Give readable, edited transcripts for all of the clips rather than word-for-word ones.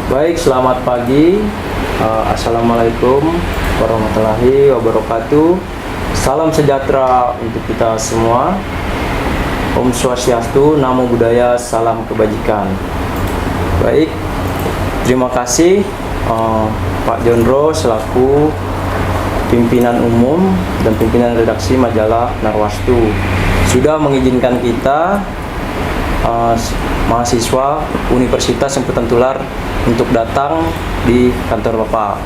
Baik, selamat pagi. Assalamualaikum warahmatullahi wabarakatuh. Salam sejahtera untuk kita semua. Om Swastiastu, Namo Buddhaya, salam kebajikan. Baik, terima kasih Pak Jondro selaku pimpinan umum dan pimpinan redaksi majalah Narwastu sudah mengizinkan kita mahasiswa Universitas Semputan Tular untuk datang di kantor Bapak.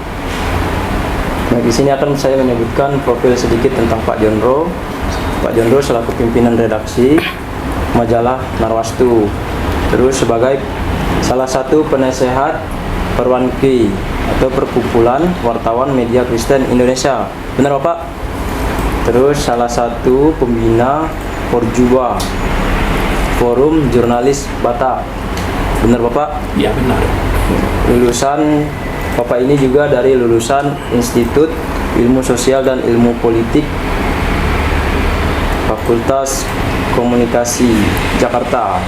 Nah, di sini akan saya menyebutkan profil sedikit tentang Pak Jondro. Pak Jondro selaku pimpinan redaksi majalah Narwastu. Terus sebagai salah satu penasehat Perwanki atau Perkumpulan Wartawan Media Kristen Indonesia. Benar Bapak? Terus salah satu pembina Porjuba, Forum Jurnalis Batak. Benar Bapak? Ya benar. Lulusan Bapak ini juga dari lulusan Institut Ilmu Sosial dan Ilmu Politik Fakultas Komunikasi Jakarta.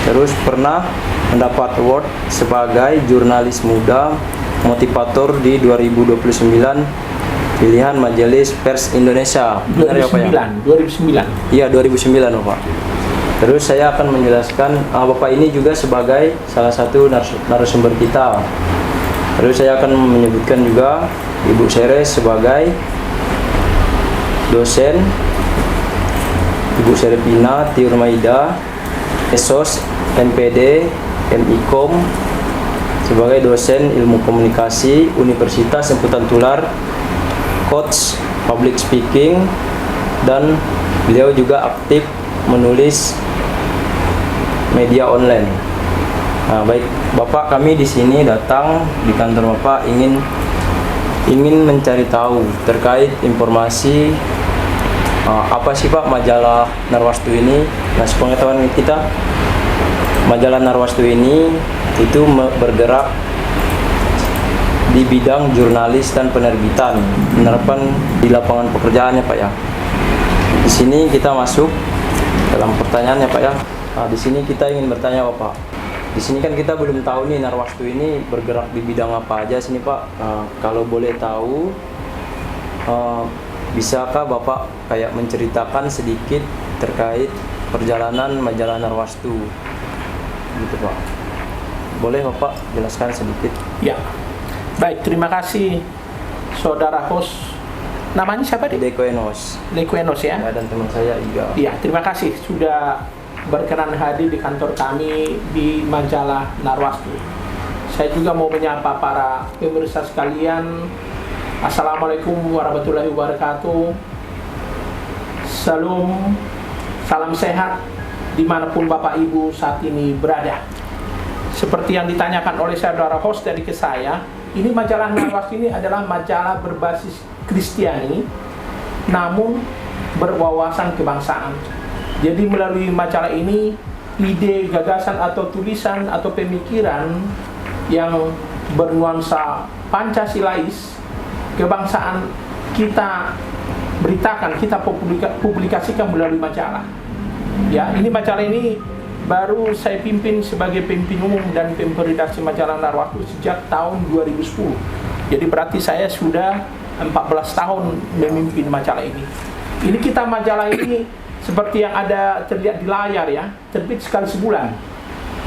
Terus pernah mendapat award sebagai jurnalis muda motivator di 2029 pilihan Majelis Pers Indonesia. Benar ya Pak ya? 2009. Iya, 2009 Bapak. Terus saya akan menjelaskan Bapak ini juga sebagai salah satu narasumber kita. Terus saya akan menyebutkan juga Ibu Seres sebagai dosen, Ibu Serepina Tiurmaida Esos MPD MIKOM sebagai dosen ilmu komunikasi Universitas Semputan Tular, coach public speaking, dan beliau juga aktif menulis media online. Nah, baik Bapak, kami di sini datang di kantor Bapak ingin mencari tahu terkait informasi apa sih Pak majalah Narwastu ini. Nah, sepengetahuan kita, majalah Narwastu ini itu bergerak di bidang jurnalis dan penerbitan, penerapan di lapangan pekerjaannya Pak ya. Di sini kita masuk dalam pertanyaannya Pak ya. Nah, di sini kita ingin bertanya Bapak. Di sini kan kita belum tahu nih Narwastu ini bergerak di bidang apa aja sini Pak. Kalau boleh tahu, bisakah Bapak kayak menceritakan sedikit terkait perjalanan majalah Narwastu, gitu Pak? Boleh Bapak jelaskan sedikit? Ya. Baik, terima kasih Saudara host. Namanya siapa deh? Lekuenos. Lekuenos ya? Ya, dan teman saya juga. Iya, terima kasih sudah berkenan hadir di kantor kami di majalah Narwastu. Saya juga mau menyapa para pemirsa sekalian. Assalamualaikum warahmatullahi wabarakatuh. Salam sehat dimanapun Bapak Ibu saat ini berada. Seperti yang ditanyakan oleh saudara host dari ke saya, ini majalah Narwastu ini adalah majalah berbasis Kristiani, namun berwawasan kebangsaan. Jadi melalui majalah ini, ide, gagasan atau tulisan atau pemikiran yang bernuansa Pancasilais, kebangsaan kita beritakan, kita publikasikan melalui majalah. Ya, ini majalah ini baru saya pimpin sebagai pemimpin umum dan pemimpin redaksi majalah Narwastu sejak tahun 2010. Jadi berarti saya sudah 14 tahun memimpin majalah ini. Ini kita majalah ini seperti yang ada terlihat di layar ya, terbit sekali sebulan.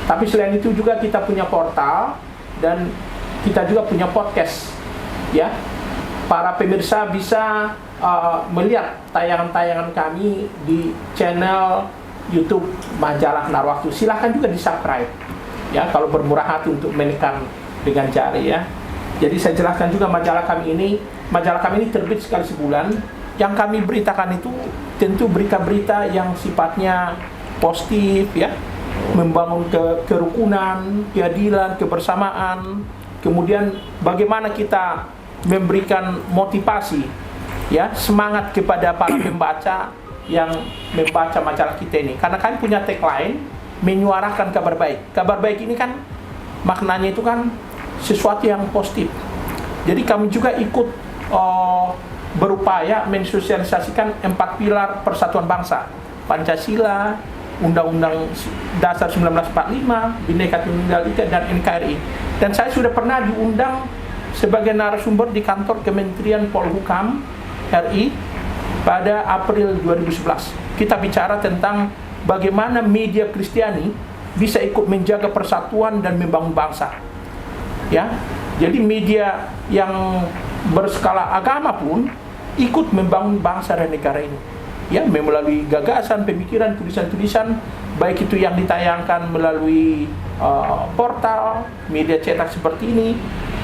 Tapi selain itu juga kita punya portal dan kita juga punya podcast. Ya, para pemirsa bisa melihat tayangan-tayangan kami di channel YouTube majalah Narwastu. Silahkan juga di-subscribe. Ya, kalau bermurah hati untuk menekan dengan jari ya. Jadi saya jelaskan juga majalah kami ini terbit sekali sebulan. Yang kami beritakan itu tentu berita-berita yang sifatnya positif ya, membangun kerukunan, keadilan, kebersamaan. Kemudian bagaimana kita memberikan motivasi ya, semangat kepada para pembaca yang membaca majalah kita ini. Karena kami punya tagline menyuarakan kabar baik. Kabar baik ini kan maknanya itu kan sesuatu yang positif. Jadi kami juga ikut berupaya mensosialisasikan 4 pilar persatuan bangsa: Pancasila, Undang-Undang Dasar 1945, Bhinneka Tunggal Ika, dan NKRI. Dan saya sudah pernah diundang sebagai narasumber di kantor Kementerian Polhukam RI pada April 2011. Kita bicara tentang bagaimana media Kristiani bisa ikut menjaga persatuan dan membangun bangsa. Ya, jadi media yang berskala agama pun ikut membangun bangsa dan negara ini. Ya, melalui gagasan, pemikiran, tulisan-tulisan, baik itu yang ditayangkan melalui portal, media cetak seperti ini,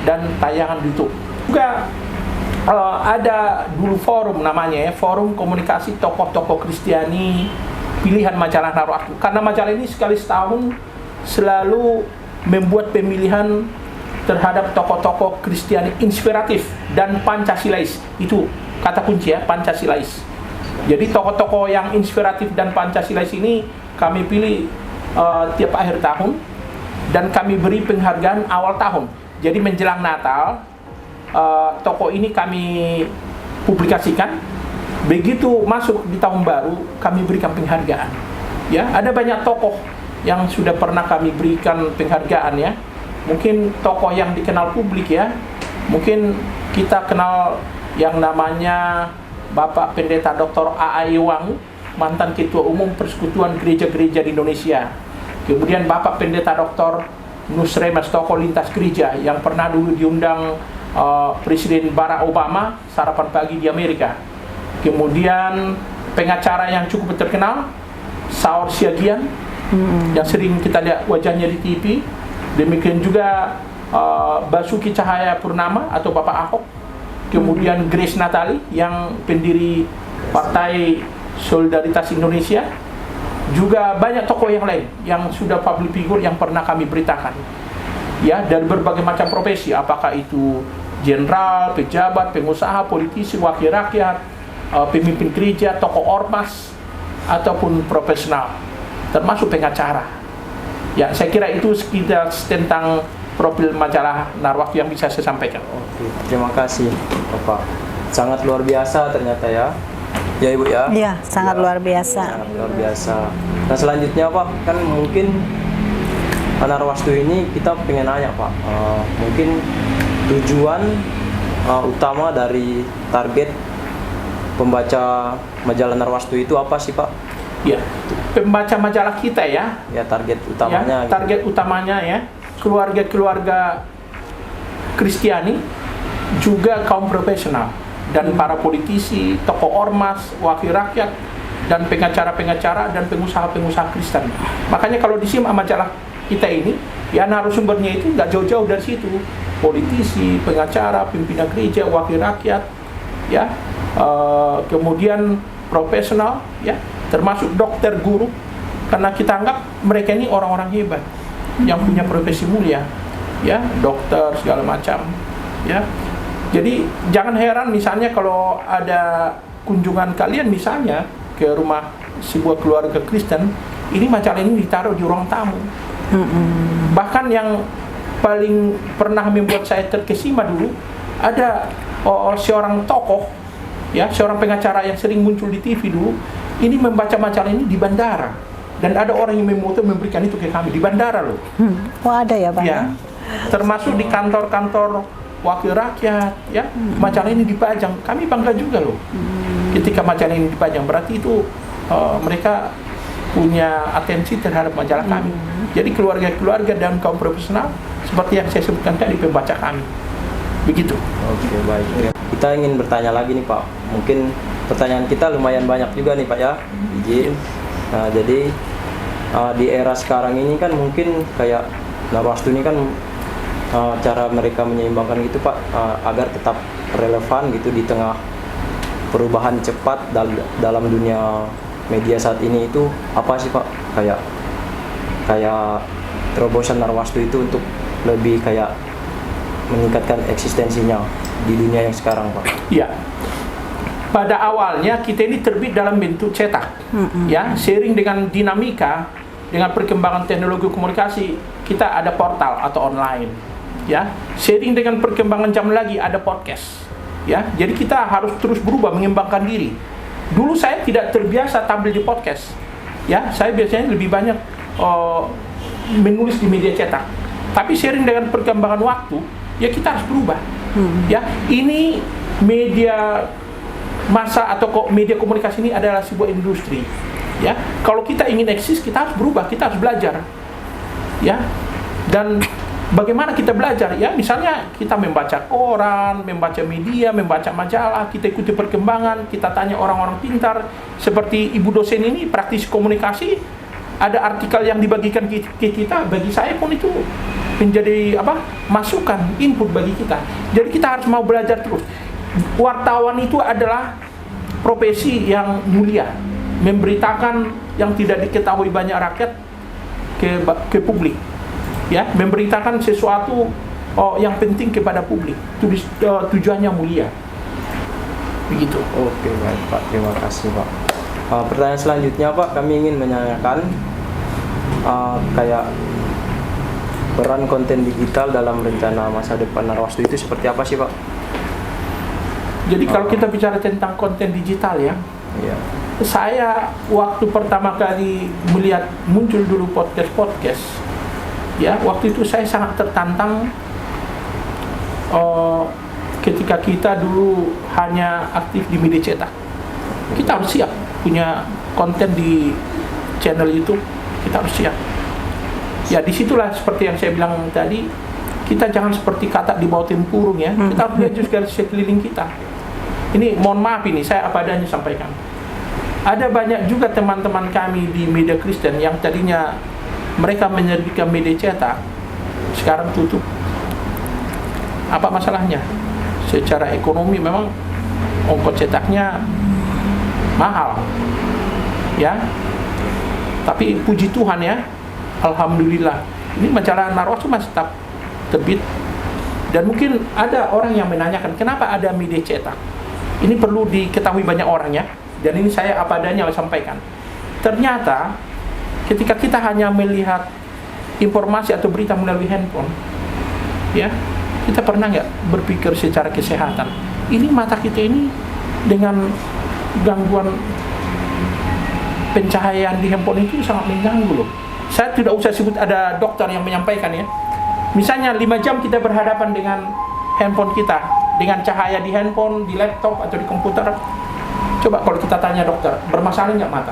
dan tayangan YouTube. Juga ada dulu forum namanya ya, Forum Komunikasi Tokoh-Tokoh Kristiani Pilihan Majalah Narwaktu. Karena majalah ini sekali setahun selalu membuat pemilihan terhadap tokoh-tokoh Kristiani inspiratif dan Pancasilais. Itu kata kunci ya, Pancasilais. Jadi tokoh-tokoh yang inspiratif dan Pancasilais ini kami pilih tiap akhir tahun, dan kami beri penghargaan awal tahun. Jadi menjelang Natal, tokoh ini kami publikasikan. Begitu masuk di tahun baru, kami berikan penghargaan. Ya, ada banyak tokoh yang sudah pernah kami berikan penghargaan ya. Mungkin tokoh yang dikenal publik ya. Mungkin kita kenal yang namanya Bapak Pendeta Dr. A.A. Iwang, mantan Ketua Umum Persekutuan Gereja-Gereja di Indonesia. Kemudian Bapak Pendeta Dr. Nusre Mastoko Lintas Gereja yang pernah dulu diundang Presiden Barack Obama sarapan pagi di Amerika. Kemudian pengacara yang cukup terkenal, Saur Siagian, yang sering kita lihat wajahnya di TV. Demikian juga Basuki Cahaya Purnama atau Bapak Ahok. Kemudian Grace Natali yang pendiri Partai Solidaritas Indonesia. Juga banyak tokoh yang lain yang sudah public figure yang pernah kami beritakan. Ya, dari berbagai macam profesi, apakah itu jenderal, pejabat, pengusaha, politisi, wakil rakyat, pemimpin gereja, tokoh ormas, ataupun profesional, termasuk pengacara. Ya, saya kira itu sekitar tentang profil majalah Narwaktu yang bisa saya sampaikan. Oke, terima kasih Bapak. Sangat luar biasa ternyata ya. Ya Ibu ya. Iya, sangat luar biasa. Sangat luar biasa. Nah selanjutnya Pak, kan mungkin Narwaktu ini kita pengen nanya Pak, mungkin tujuan utama dari target pembaca majalah Narwaktu itu apa sih Pak? Ya, pembaca majalah kita ya. Ya target utamanya. Ya, target utamanya ya, keluarga-keluarga Kristiani, juga kaum profesional dan para politisi, tokoh ormas, wakil rakyat, dan pengacara-pengacara dan pengusaha-pengusaha Kristen. Makanya kalau disimak majalah kita ini, ya narasumbernya itu nggak jauh-jauh dari situ. Politisi, pengacara, pimpinan gereja, wakil rakyat, ya, kemudian profesional, ya, termasuk dokter, guru, karena kita anggap mereka ini orang-orang hebat yang punya profesi mulia, ya, dokter segala macam, ya. Jadi jangan heran misalnya kalau ada kunjungan kalian misalnya ke rumah sebuah keluarga Kristen, ini majalah ini ditaruh di ruang tamu. Bahkan yang paling pernah membuat saya terkesima dulu, ada seorang tokoh, ya, seorang pengacara yang sering muncul di TV dulu, ini membaca majalah ini di bandara, dan ada orang yang memoto memberikan itu ke kami di bandara loh. Oh ada ya Pak? Ya, termasuk di kantor-kantor wakil rakyat, ya, majalah ini dipajang. Kami bangga juga loh ketika majalah ini dipajang. Berarti itu mereka punya atensi terhadap majalah kami. Jadi keluarga-keluarga dan kaum profesional seperti yang saya sebutkan tadi, pembaca kami. Begitu. Oke, baik. Kita ingin bertanya lagi nih Pak. Mungkin pertanyaan kita lumayan banyak juga nih Pak ya. Izin. Nah, jadi di era sekarang ini kan mungkin kayak Narwaktu ini kan cara mereka menyeimbangkan gitu Pak, agar tetap relevan gitu di tengah perubahan cepat dalam dunia media saat ini, itu apa sih Pak? Kayak terobosan Narwaktu itu untuk lebih kayak meningkatkan eksistensinya di dunia yang sekarang Pak. Ya, pada awalnya kita ini terbit dalam bentuk cetak, ya, seiring dengan dinamika, dengan perkembangan teknologi komunikasi, kita ada portal atau online. Ya, seiring dengan perkembangan zaman lagi ada podcast, ya. Jadi kita harus terus berubah, mengembangkan diri. Dulu saya tidak terbiasa tampil di podcast, ya. Saya biasanya lebih banyak menulis di media cetak. Tapi sering dengan perkembangan waktu, ya kita harus berubah. Ya, ini media massa atau media komunikasi ini adalah sebuah industri. Ya, kalau kita ingin eksis, kita harus berubah, kita harus belajar. Ya, dan bagaimana kita belajar? Ya, misalnya kita membaca koran, membaca media, membaca majalah, kita ikuti perkembangan, kita tanya orang-orang pintar. Seperti ibu dosen ini, praktisi komunikasi, ada artikel yang dibagikan ke kita, bagi saya pun itu menjadi masukan, input bagi kita. Jadi kita harus mau belajar terus. Wartawan itu adalah profesi yang mulia, memberitakan yang tidak diketahui banyak rakyat ke publik. Ya, memberitakan sesuatu yang penting kepada publik. Tujuannya mulia. Begitu. Oke, baik Pak, terima kasih Pak. Pertanyaan selanjutnya Pak, kami ingin menanyakan kayak peran konten digital dalam rencana masa depan Narwastu itu seperti apa sih Pak? Jadi kalau kita bicara tentang konten digital ya, Iya. saya waktu pertama kali melihat muncul dulu podcast, ya waktu itu saya sangat tertantang ketika kita dulu hanya aktif di media cetak. Kita harus siap punya konten di channel YouTube, kita harus siap. Ya disitulah seperti yang saya bilang tadi, kita jangan seperti katak di bawah tempurung ya. Kita harus lihat juga sekeliling kita. Ini mohon maaf ini saya apa adanya sampaikan. Ada banyak juga teman-teman kami di media Kristen yang tadinya mereka menerbitkan media cetak, sekarang tutup. Apa masalahnya? Secara ekonomi memang ongkos cetaknya mahal, ya. Tapi puji Tuhan ya, alhamdulillah, ini majalah Narwastu masih tetap terbit. Dan mungkin ada orang yang menanyakan kenapa ada media cetak. Ini perlu diketahui banyak orang ya. Dan ini saya apa adanya sampaikan. Ternyata ketika kita hanya melihat informasi atau berita melalui handphone, ya, kita pernah nggak berpikir secara kesehatan? Ini mata kita ini dengan gangguan pencahayaan di handphone itu sangat mengganggu loh. Saya tidak usah sebut ada dokter yang menyampaikan ya. Misalnya 5 jam kita berhadapan dengan handphone kita, dengan cahaya di handphone, di laptop atau di komputer. Coba kalau kita tanya dokter, bermasalah nggak mata?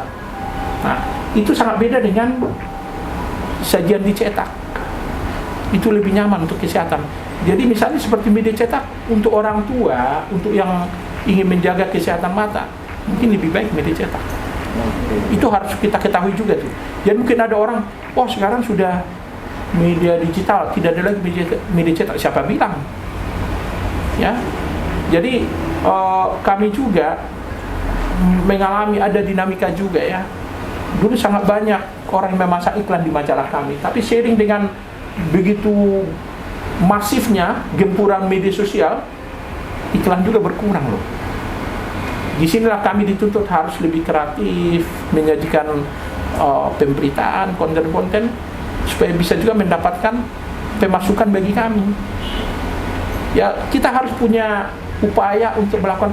Nah, itu sangat beda dengan sajian dicetak. Itu lebih nyaman untuk kesehatan. Jadi misalnya seperti media cetak untuk orang tua, untuk yang ingin menjaga kesehatan mata, mungkin lebih baik media cetak. Itu harus kita ketahui juga tuh. Jadi mungkin ada orang, oh sekarang sudah media digital, tidak ada lagi media cetak. Siapa bilang? Ya, jadi kami juga mengalami ada dinamika juga ya. Dulu sangat banyak orang yang memasang iklan di majalah kami, tapi seiring dengan begitu masifnya gempuran media sosial, iklan juga berkurang loh. Disinilah kami dituntut harus lebih kreatif, menyajikan pemberitaan, konten-konten supaya bisa juga mendapatkan pemasukan bagi kami. Ya, kita harus punya upaya untuk melakukan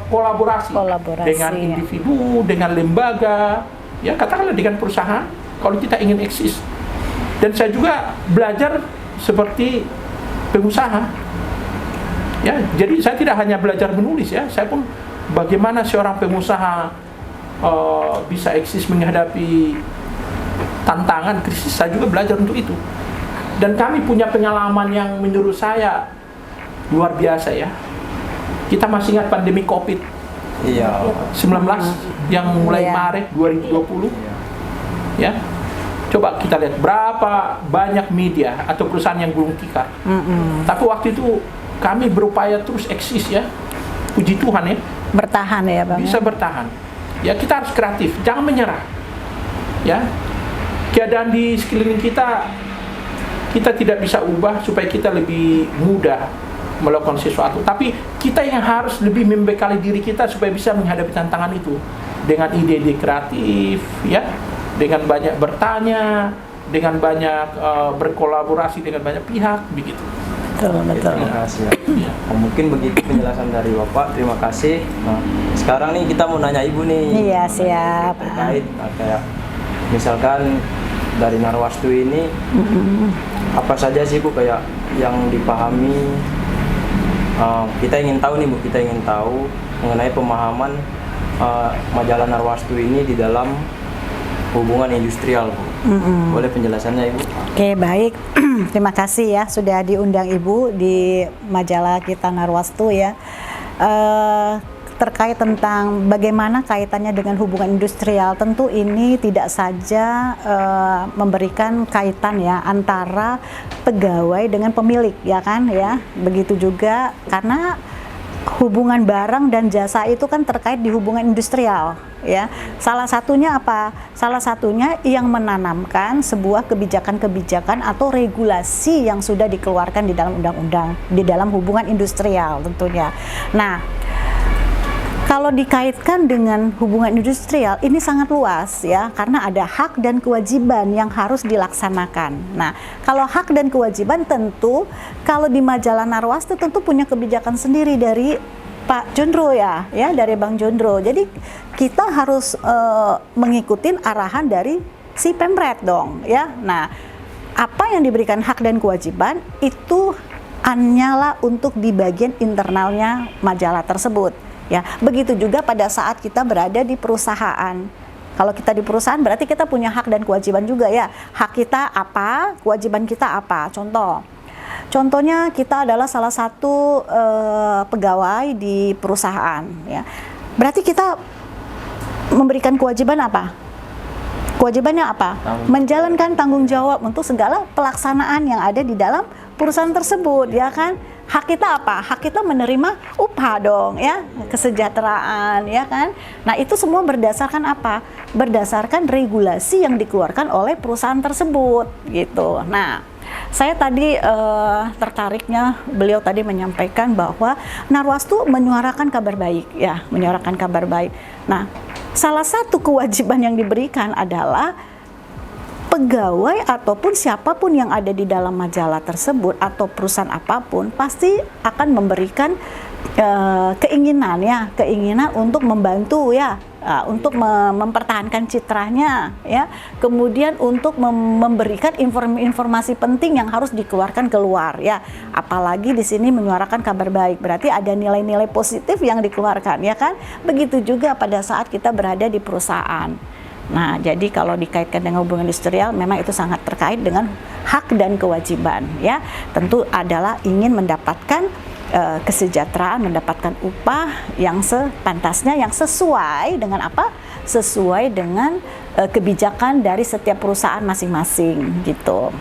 kolaborasi dengan individu, dengan lembaga, ya katakanlah dengan perusahaan kalau kita ingin eksis. Dan saya juga belajar seperti pengusaha. Ya, jadi saya tidak hanya belajar menulis ya, saya pun bagaimana seorang pengusaha bisa eksis menghadapi tantangan krisis, saya juga belajar untuk itu. Dan kami punya pengalaman yang menurut saya luar biasa ya. Kita masih ingat pandemi COVID-19 yang mulai Maret 2020. Ya. Coba kita lihat berapa banyak media atau perusahaan yang gulung tikar. Tapi waktu itu kami berupaya terus eksis ya. Puji Tuhan ya. Bertahan ya Bang. Bisa bertahan. Ya, kita harus kreatif, jangan menyerah. Ya. Keadaan di sekeliling kita tidak bisa ubah supaya kita lebih mudah melakukan sesuatu, tapi kita yang harus lebih membekali diri kita supaya bisa menghadapi tantangan itu dengan ide-ide kreatif ya, dengan banyak bertanya, dengan banyak berkolaborasi dengan banyak pihak begitu. Betul. Terima kasih ya. Mungkin begitu penjelasan dari Bapak, terima kasih. Nah, sekarang nih kita mau nanya Ibu nih. Iya, siap. Terkait kayak misalkan dari Narwastu ini apa saja sih Bu kayak yang dipahami? Kita ingin tahu nih Bu, kita ingin tahu mengenai pemahaman majalah Narwastu ini di dalam hubungan industrial Bu. Boleh penjelasannya Ibu? Oke, baik. Terima kasih ya sudah diundang Ibu di majalah kita Narwastu ya. Terkait tentang bagaimana kaitannya dengan hubungan industrial, tentu ini tidak saja memberikan kaitan ya antara pegawai dengan pemilik ya kan ya. Begitu juga karena hubungan barang dan jasa itu kan terkait di hubungan industrial ya. Salah satunya apa? Salah satunya yang menanamkan sebuah kebijakan-kebijakan atau regulasi yang sudah dikeluarkan di dalam undang-undang di dalam hubungan industrial tentunya. Nah, kalau dikaitkan dengan hubungan industrial ini sangat luas ya, karena ada hak dan kewajiban yang harus dilaksanakan. Nah, kalau hak dan kewajiban tentu kalau di majalah Narwastu tentu punya kebijakan sendiri dari Pak Jondro ya, dari Bang Jondro. Jadi kita harus mengikuti arahan dari si Pemret dong ya. Nah, apa yang diberikan hak dan kewajiban itu hanyalah untuk di bagian internalnya majalah tersebut. Ya, begitu juga pada saat kita berada di perusahaan. Kalau kita di perusahaan berarti kita punya hak dan kewajiban juga ya. Hak kita apa, kewajiban kita apa. Contohnya kita adalah salah satu pegawai di perusahaan ya. Berarti kita memberikan kewajiban apa? Kewajibannya apa? Menjalankan tanggung jawab untuk segala pelaksanaan yang ada di dalam perusahaan tersebut ya kan. Hak kita apa? Hak kita menerima upah dong ya, kesejahteraan ya kan. Nah, itu semua berdasarkan apa? Berdasarkan regulasi yang dikeluarkan oleh perusahaan tersebut gitu. Nah, saya tadi tertariknya beliau tadi menyampaikan bahwa Narwastu menyuarakan kabar baik ya, menyuarakan kabar baik. Nah, salah satu kewajiban yang diberikan adalah pegawai ataupun siapapun yang ada di dalam majalah tersebut atau perusahaan apapun pasti akan memberikan keinginan untuk membantu ya, untuk mempertahankan citranya ya, kemudian untuk memberikan informasi penting yang harus dikeluarkan keluar ya, apalagi di sini menyuarakan kabar baik berarti ada nilai-nilai positif yang dikeluarkan ya kan. Begitu juga pada saat kita berada di perusahaan. Nah, jadi kalau dikaitkan dengan hubungan industrial memang itu sangat terkait dengan hak dan kewajiban ya. Tentu adalah ingin mendapatkan kesejahteraan, mendapatkan upah yang sepantasnya, yang sesuai dengan apa? Sesuai dengan kebijakan dari setiap perusahaan masing-masing gitu.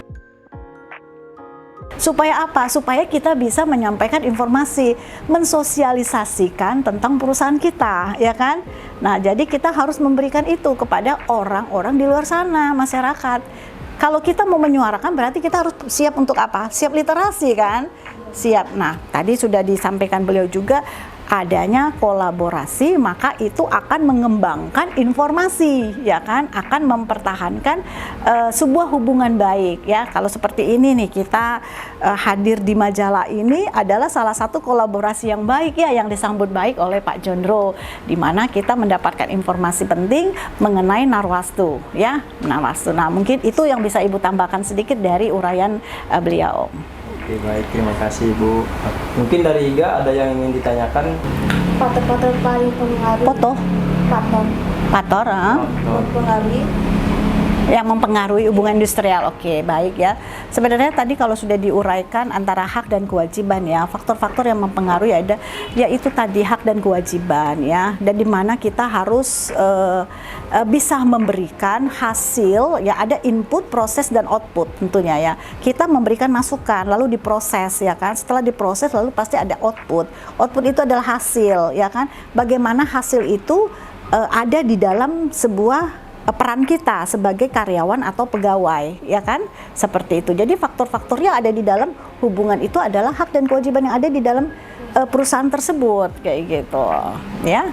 Supaya apa? Supaya kita bisa menyampaikan informasi, mensosialisasikan tentang perusahaan kita, ya kan? Nah, jadi kita harus memberikan itu kepada orang-orang di luar sana, masyarakat. Kalau kita mau menyuarakan berarti kita harus siap untuk apa? Siap literasi kan? Siap. Nah, tadi sudah disampaikan beliau juga adanya kolaborasi, maka itu akan mengembangkan informasi ya kan, akan mempertahankan sebuah hubungan baik ya. Kalau seperti ini nih kita hadir di majalah ini adalah salah satu kolaborasi yang baik ya, yang disambut baik oleh Pak Jondro, di mana kita mendapatkan informasi penting mengenai Narwastu ya, Narwastu. Nah, mungkin itu yang bisa Ibu tambahkan sedikit dari uraian beliau. Oke, baik, terima kasih Ibu. Mungkin dari Iga ada yang ingin ditanyakan? Faktor-faktor paling pengaruh. Faktor Mempengaruhi. yang mempengaruhi hubungan industrial. Oke, baik ya. Sebenarnya tadi kalau sudah diuraikan antara hak dan kewajiban ya, faktor-faktor yang mempengaruhi ada yaitu tadi hak dan kewajiban ya, dan di mana kita harus bisa memberikan hasil ya, ada input, proses dan output tentunya ya. Kita memberikan masukan lalu diproses ya kan. Setelah diproses lalu pasti ada output. Output itu adalah hasil ya kan. Bagaimana hasil itu ada di dalam sebuah peran kita sebagai karyawan atau pegawai ya kan, seperti itu. Jadi faktor-faktornya ada di dalam hubungan itu adalah hak dan kewajiban yang ada di dalam perusahaan tersebut kayak gitu ya.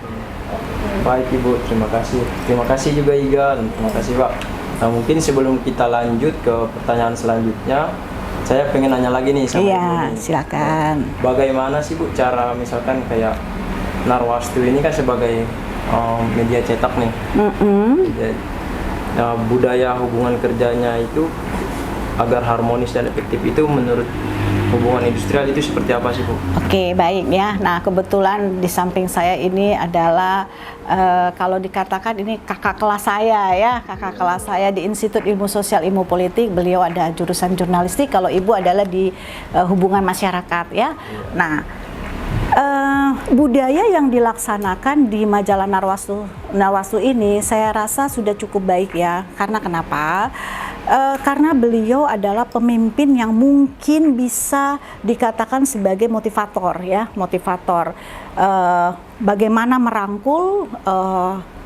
Baik Ibu, terima kasih juga Iga, dan terima kasih Pak. Nah, mungkin sebelum kita lanjut ke pertanyaan selanjutnya, saya pengen nanya lagi nih sama Ibu nih. Silakan. Bagaimana sih Bu cara misalkan kayak Narwastu ini kan sebagai media cetak nih, budaya hubungan kerjanya itu agar harmonis dan efektif itu menurut hubungan industrial itu seperti apa sih Bu? Oke, baik ya. Nah, kebetulan di samping saya ini adalah kalau dikatakan ini kakak kelas saya ya, kakak kelas saya di Institut Ilmu Sosial Ilmu Politik. Beliau ada jurusan jurnalistik, kalau ibu adalah di hubungan masyarakat ya. Nah, budaya yang dilaksanakan di majalah Narwastu ini saya rasa sudah cukup baik ya. Karena kenapa? Karena beliau adalah pemimpin yang mungkin bisa dikatakan sebagai motivator ya, motivator. Bagaimana merangkul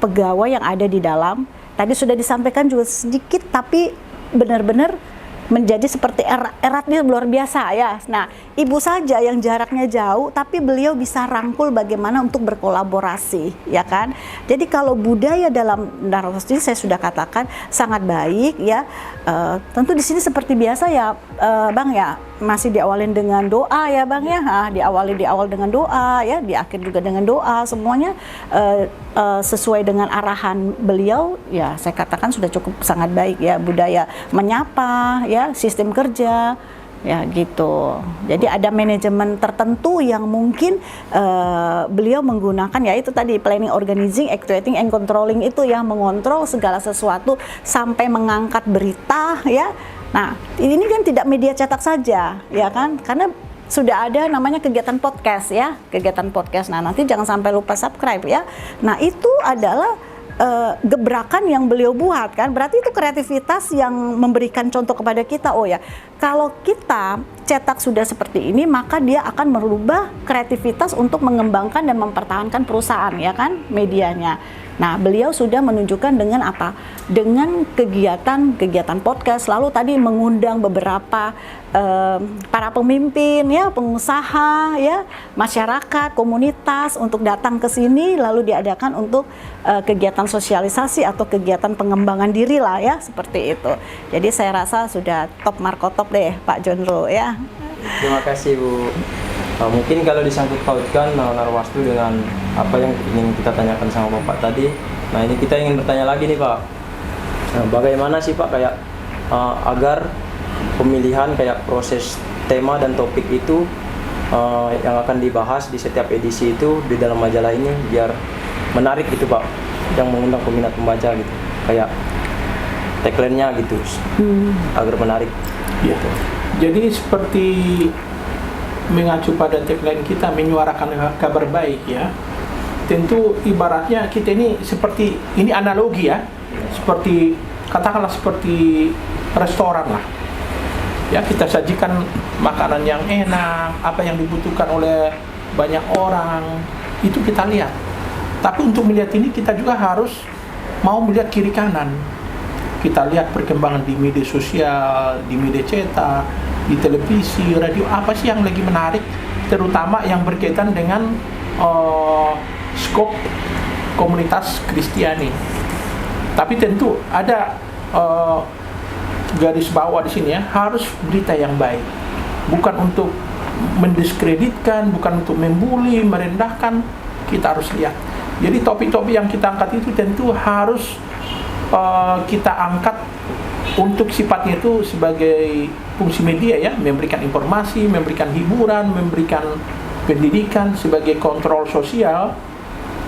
pegawai yang ada di dalam. Tadi sudah disampaikan juga sedikit, tapi benar-benar menjadi seperti eratnya luar biasa ya. Nah, ibu saja yang jaraknya jauh, tapi beliau bisa rangkul bagaimana untuk berkolaborasi, ya kan? Jadi kalau budaya dalam Narwastu saya sudah katakan sangat baik ya. Tentu di sini seperti biasa ya, Bang ya, masih diawalin dengan doa ya, Bang ya. Di awal dengan doa ya, di akhir juga dengan doa. Semuanya sesuai dengan arahan beliau ya. Saya katakan sudah cukup sangat baik ya, budaya menyapa ya, sistem kerja ya gitu. Jadi ada manajemen tertentu yang mungkin beliau menggunakan ya itu tadi planning, organizing, actuating, and controlling itu ya, mengontrol segala sesuatu sampai mengangkat berita ya. Nah, ini kan tidak media cetak saja ya kan, karena sudah ada namanya kegiatan podcast ya, kegiatan podcast. Nah, nanti jangan sampai lupa subscribe ya. Nah, itu adalah gebrakan yang beliau buat kan, berarti itu kreativitas yang memberikan contoh kepada kita. Oh ya, kalau kita cetak sudah seperti ini, maka dia akan merubah kreativitas untuk mengembangkan dan mempertahankan perusahaan ya kan, medianya. Nah, beliau sudah menunjukkan dengan apa? Dengan kegiatan podcast, lalu tadi mengundang beberapa para pemimpin ya, pengusaha ya, masyarakat, komunitas untuk datang ke sini, lalu diadakan untuk kegiatan sosialisasi atau kegiatan pengembangan diri lah ya, seperti itu. Jadi saya rasa sudah top markotop deh Pak Jonro ya. Terima kasih Bu. Mungkin kalau disangkut pautkan Narwastu dengan apa yang ingin kita tanyakan sama Bapak tadi, nah ini kita ingin bertanya lagi nih Pak, bagaimana sih Pak kayak agar pemilihan kayak proses tema dan topik itu yang akan dibahas di setiap edisi itu di dalam majalah ini biar menarik gitu Pak, yang mengundang peminat pembaca gitu, kayak tagline-nya gitu agar menarik gitu. Jadi seperti mengacu pada tagline kita, menyuarakan kabar baik ya. Tentu ibaratnya kita ini seperti, ini analogi ya, seperti katakanlah seperti restoran lah ya, kita sajikan makanan yang enak, apa yang dibutuhkan oleh banyak orang itu kita lihat. Tapi untuk melihat ini kita juga harus mau melihat kiri kanan. Kita lihat perkembangan di media sosial, di media cetak, di televisi, radio, apa sih yang lagi menarik, terutama yang berkaitan dengan skop komunitas Kristiani. Tapi tentu ada garis bawah di sini ya, harus berita yang baik, bukan untuk mendiskreditkan, bukan untuk membuli, merendahkan. Kita harus lihat. Jadi topik-topik yang kita angkat itu tentu harus kita angkat untuk sifatnya itu sebagai fungsi media ya, memberikan informasi, memberikan hiburan, memberikan pendidikan, sebagai kontrol sosial,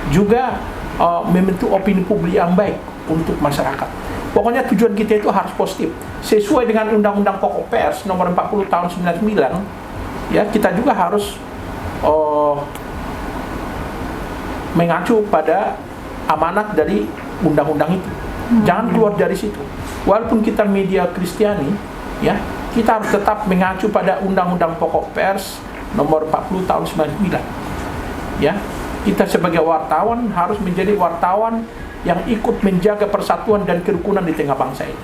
juga membentuk opini publik yang baik untuk masyarakat. Pokoknya tujuan kita itu harus positif, sesuai dengan Undang-Undang Pokok Pers nomor 40 tahun 99 ya. Kita juga harus mengacu pada amanat dari undang-undang itu. Jangan keluar dari situ. Walaupun kita media Kristiani, ya, kita harus tetap mengacu pada Undang-Undang Pokok Pers nomor 40 tahun 99. Ya, kita sebagai wartawan harus menjadi wartawan yang ikut menjaga persatuan dan kerukunan di tengah bangsa ini.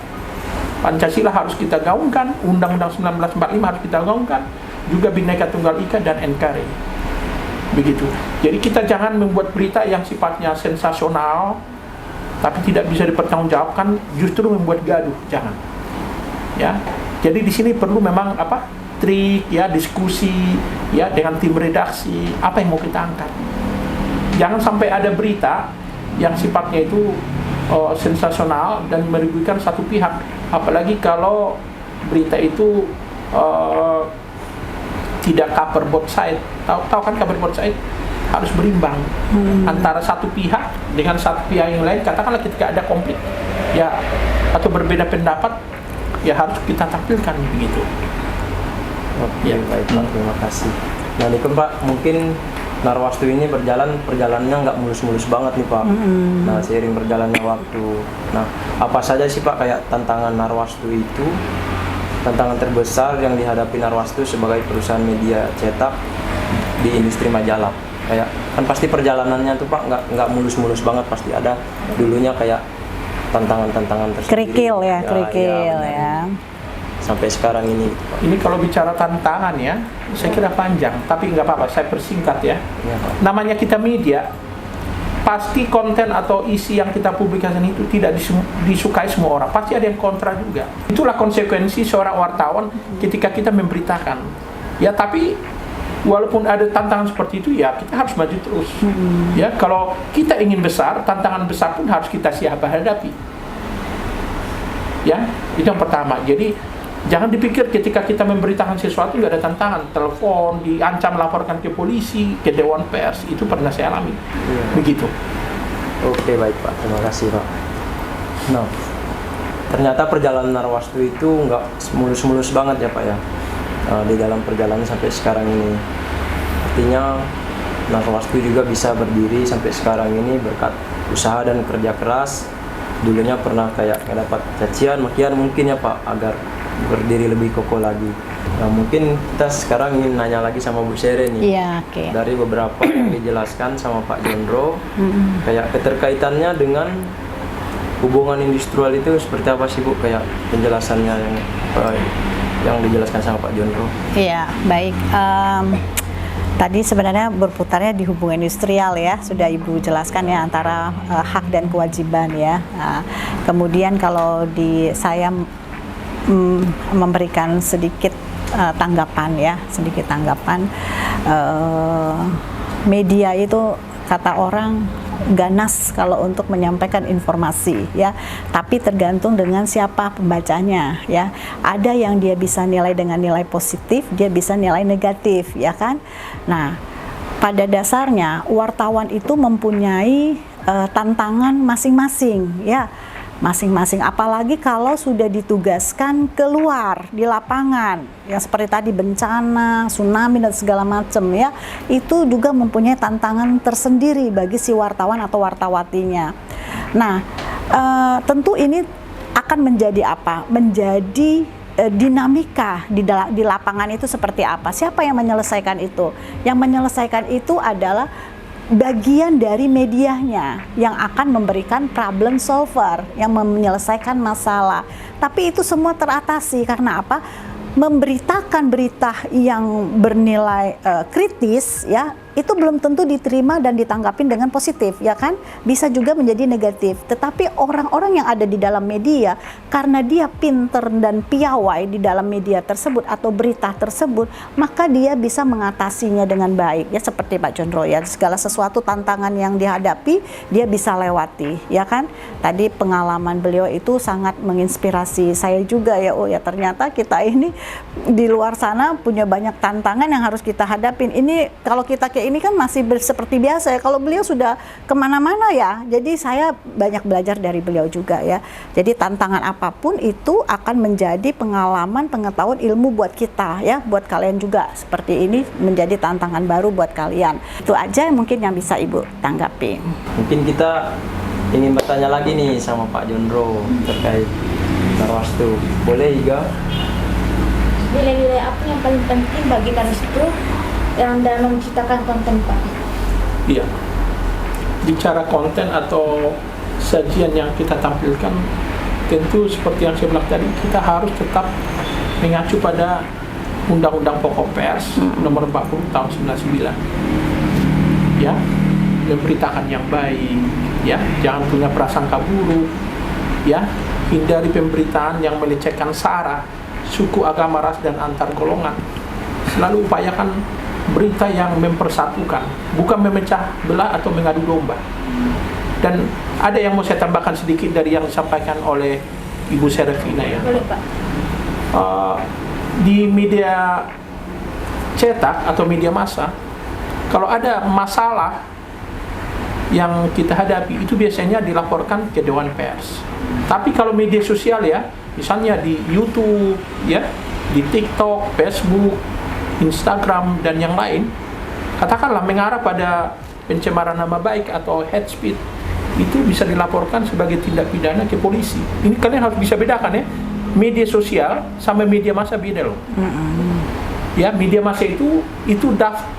Pancasila harus kita gaungkan, Undang-Undang 1945 harus kita gaungkan, juga Bhinneka Tunggal Ika dan NKRI. Begitu. Jadi kita jangan membuat berita yang sifatnya sensasional tapi tidak bisa dipertanggungjawabkan, justru membuat gaduh, jangan. Ya. Jadi di sini perlu memang apa? Trik ya, diskusi ya dengan tim redaksi, apa yang mau kita angkat. Jangan sampai ada berita yang sifatnya itu sensasional dan merugikan satu pihak, apalagi kalau berita itu tidak cover both side. Tahu kan cover both side? Harus berimbang antara satu pihak dengan satu pihak yang lain. Katakanlah ketika ada konflik ya atau berbeda pendapat, ya harus kita tampilkan begitu. Oke, baik Pak, terima kasih. Nah ini kan Pak, mungkin Narwastu ini perjalanannya nggak mulus-mulus banget nih Pak. Nah seiring berjalannya waktu, nah apa saja sih Pak kayak tantangan Narwastu itu, tantangan terbesar yang dihadapi Narwastu sebagai perusahaan media cetak di industri majalah? Kayak kan pasti perjalanannya tuh Pak nggak mulus-mulus banget, pasti ada dulunya kayak tantangan-tantangan tersendiri. Kerikil ya. Sampai sekarang ini gitu, Pak. Ini kalau bicara tantangan ya, saya kira panjang, tapi nggak apa-apa, saya persingkat ya. Ya, Pak. Namanya kita media, pasti konten atau isi yang kita publikasikan itu tidak disukai semua orang, pasti ada yang kontra juga. Itulah konsekuensi seorang wartawan ketika kita memberitakan. Ya tapi walaupun ada tantangan seperti itu, ya kita harus maju terus. Ya kalau kita ingin besar, tantangan besar pun harus kita siap hadapi. Ya itu yang pertama. Jadi jangan dipikir ketika kita memberitakan sesuatu nggak ada tantangan, telepon, diancam laporkan ke polisi, ke Dewan Pers, itu pernah saya alami. Begitu. Oke baik Pak, terima kasih Pak. Nah, ternyata perjalanan Narwastu itu nggak mulus-mulus banget ya Pak ya, di dalam perjalanan sampai sekarang ini. Artinya Narwastu juga bisa berdiri sampai sekarang ini berkat usaha dan kerja keras. Dulunya pernah kayak dapat cacian, makian mungkin ya Pak, agar berdiri lebih kokoh lagi. Nah mungkin kita sekarang ingin nanya lagi sama Bu Sere nih. Iya, oke. Dari beberapa yang dijelaskan sama Pak Jondro, kayak keterkaitannya dengan hubungan industrial itu seperti apa sih Bu? Kayak penjelasannya yang dijelaskan sama Pak Jondro. Iya, baik. Tadi sebenarnya berputarnya di hubungan industrial ya, sudah Ibu jelaskan ya antara hak dan kewajiban ya. Nah, kemudian kalau saya memberikan sedikit tanggapan ya, media itu kata orang ganas kalau untuk menyampaikan informasi ya, tapi tergantung dengan siapa pembacanya ya. Ada yang dia bisa nilai dengan nilai positif, dia bisa nilai negatif ya kan. Nah pada dasarnya wartawan itu mempunyai tantangan masing-masing ya, masing-masing, apalagi kalau sudah ditugaskan keluar di lapangan yang seperti tadi bencana, tsunami dan segala macam ya, itu juga mempunyai tantangan tersendiri bagi si wartawan atau wartawatinya. Nah tentu ini akan menjadi apa? Menjadi dinamika di lapangan itu seperti apa? Siapa yang menyelesaikan itu? Yang menyelesaikan itu adalah bagian dari medianya yang akan memberikan problem solver, yang menyelesaikan masalah. Tapi itu semua teratasi karena apa? Memberitakan berita yang bernilai kritis ya, itu belum tentu diterima dan ditanggapin dengan positif ya kan, bisa juga menjadi negatif. Tetapi orang-orang yang ada di dalam media, karena dia pinter dan piawai di dalam media tersebut atau berita tersebut, maka dia bisa mengatasinya dengan baik ya, seperti Pak Jondro ya, segala sesuatu tantangan yang dihadapi dia bisa lewati ya kan. Tadi pengalaman beliau itu sangat menginspirasi saya juga ya. Oh ya, ternyata kita ini di luar sana punya banyak tantangan yang harus kita hadapin. Ini kalau kita kayak ini kan masih seperti biasa ya, kalau beliau sudah kemana-mana ya, jadi saya banyak belajar dari beliau juga ya. Jadi tantangan apapun itu akan menjadi pengalaman, pengetahuan, ilmu buat kita ya, buat kalian juga. Seperti ini menjadi tantangan baru buat kalian. Itu aja mungkin yang bisa Ibu tanggapi. Mungkin kita ingin bertanya lagi nih sama Pak Jondro terkait Narwastu. Boleh Iga? Nilai-nilai apa yang paling penting bagi Narwastu yang dalam menciptakan konten Pak? Iya. Bicara konten atau sajian yang kita tampilkan, tentu seperti yang saya bilang tadi, kita harus tetap mengacu pada Undang-Undang Pokok Pers nomor 40 tahun 99. Ya, memberitakan yang baik, ya, jangan punya prasangka buruk, ya, hindari pemberitaan yang melecehkan sara, suku, agama, ras, dan antar golongan. Selalu upayakan berita yang mempersatukan, bukan memecah belah atau mengadu domba. Dan ada yang mau saya tambahkan sedikit dari yang disampaikan oleh Ibu Serafina ya. Boleh Pak. di media cetak atau media massa, kalau ada masalah yang kita hadapi itu biasanya dilaporkan ke Dewan Pers. Tapi kalau media sosial ya, misalnya di YouTube ya, di TikTok, Facebook, Instagram dan yang lain, katakanlah mengarah pada pencemaran nama baik atau hate speech, itu bisa dilaporkan sebagai tindak pidana ke polisi. Ini kalian harus bisa bedakan ya, media sosial sama media massa beda loh. Ya, media massa itu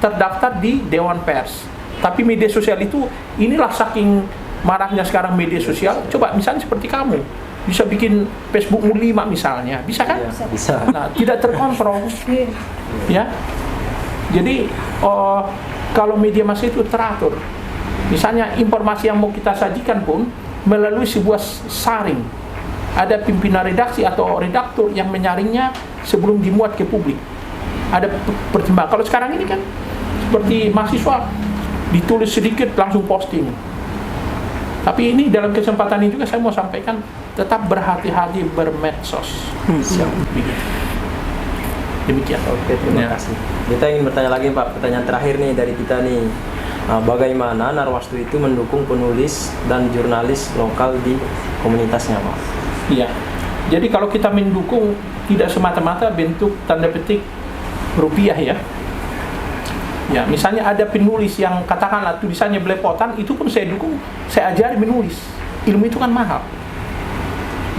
terdaftar di Dewan Pers. Tapi media sosial itu, inilah saking maraknya sekarang media sosial. Coba misalnya seperti kamu bisa bikin Facebook 5 misalnya, bisa kan? Ya, bisa. Nah, tidak terkontrol. Ya. Jadi kalau media massa itu teratur. Misalnya informasi yang mau kita sajikan pun melalui sebuah saring. Ada pimpinan redaksi atau redaktur yang menyaringnya sebelum dimuat ke publik. Ada pertimbangan. Kalau sekarang ini kan seperti mahasiswa, ditulis sedikit langsung posting. Tapi ini dalam kesempatan ini juga saya mau sampaikan, tetap berhati-hati bermedsos. Demikian. Oke, terima kasih. Kita ingin bertanya lagi Pak, pertanyaan terakhir nih dari kita nih. Bagaimana Narwastu itu mendukung penulis dan jurnalis lokal di komunitasnya Pak? Iya. Jadi kalau kita mendukung tidak semata-mata bentuk tanda petik rupiah ya. Ya, misalnya ada penulis yang katakanlah tulisannya belepotan, itu pun saya dukung, saya ajari menulis. Ilmu itu kan mahal.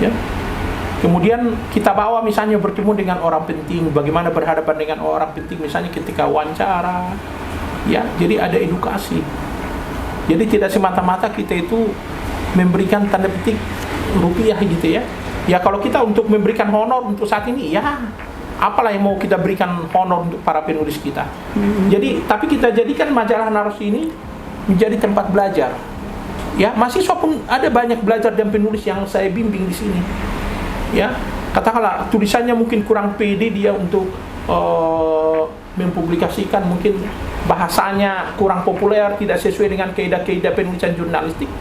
Ya. Kemudian kita bawa misalnya bertemu dengan orang penting, bagaimana berhadapan dengan orang penting misalnya ketika wawancara. Ya, jadi ada edukasi. Jadi tidak semata-mata kita itu memberikan tanda petik rupiah gitu ya. Ya kalau kita untuk memberikan honor untuk saat ini, ya apalah yang mau kita berikan honor untuk para penulis kita. Jadi, tapi kita jadikan majalah Narwastu ini menjadi tempat belajar. Ya, mahasiswa pun ada banyak belajar dan penulis yang saya bimbing di sini. Ya, katakanlah tulisannya mungkin kurang pede dia untuk mempublikasikan, mungkin bahasanya kurang populer, tidak sesuai dengan kaidah-kaidah penulisan jurnalistik.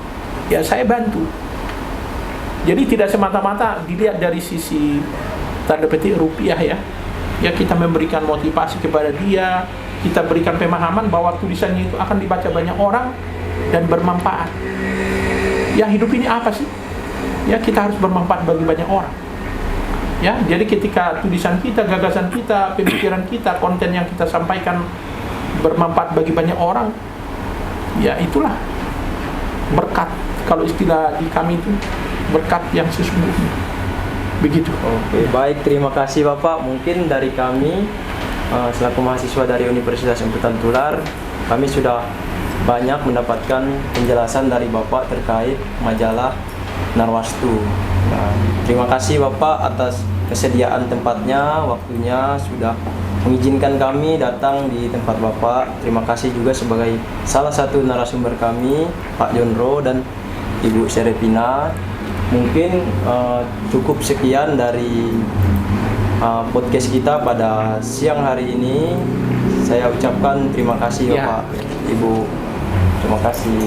Ya, saya bantu. Jadi tidak semata-mata dilihat dari sisi tanda petik rupiah ya. Ya, kita memberikan motivasi kepada dia, kita berikan pemahaman bahwa tulisannya itu akan dibaca banyak orang dan bermanfaat. Ya, hidup ini apa sih? Ya, kita harus bermanfaat bagi banyak orang. Ya, jadi ketika tulisan kita, gagasan kita, pemikiran kita, konten yang kita sampaikan bermanfaat bagi banyak orang, ya itulah berkat. Kalau istilah di kami itu berkat yang sesungguhnya. Begitu. Oke, baik, terima kasih Bapak. Mungkin dari kami selaku mahasiswa dari Universitas Imputan Tular, kami sudah banyak mendapatkan penjelasan dari Bapak terkait majalah Narwastu. Nah, terima kasih Bapak atas kesediaan tempatnya, waktunya sudah mengizinkan kami datang di tempat Bapak. Terima kasih juga sebagai salah satu narasumber kami, Pak Jonro dan Ibu Serepina. Mungkin cukup sekian dari podcast kita pada siang hari ini. Saya ucapkan terima kasih Bapak, Ibu. Terima kasih.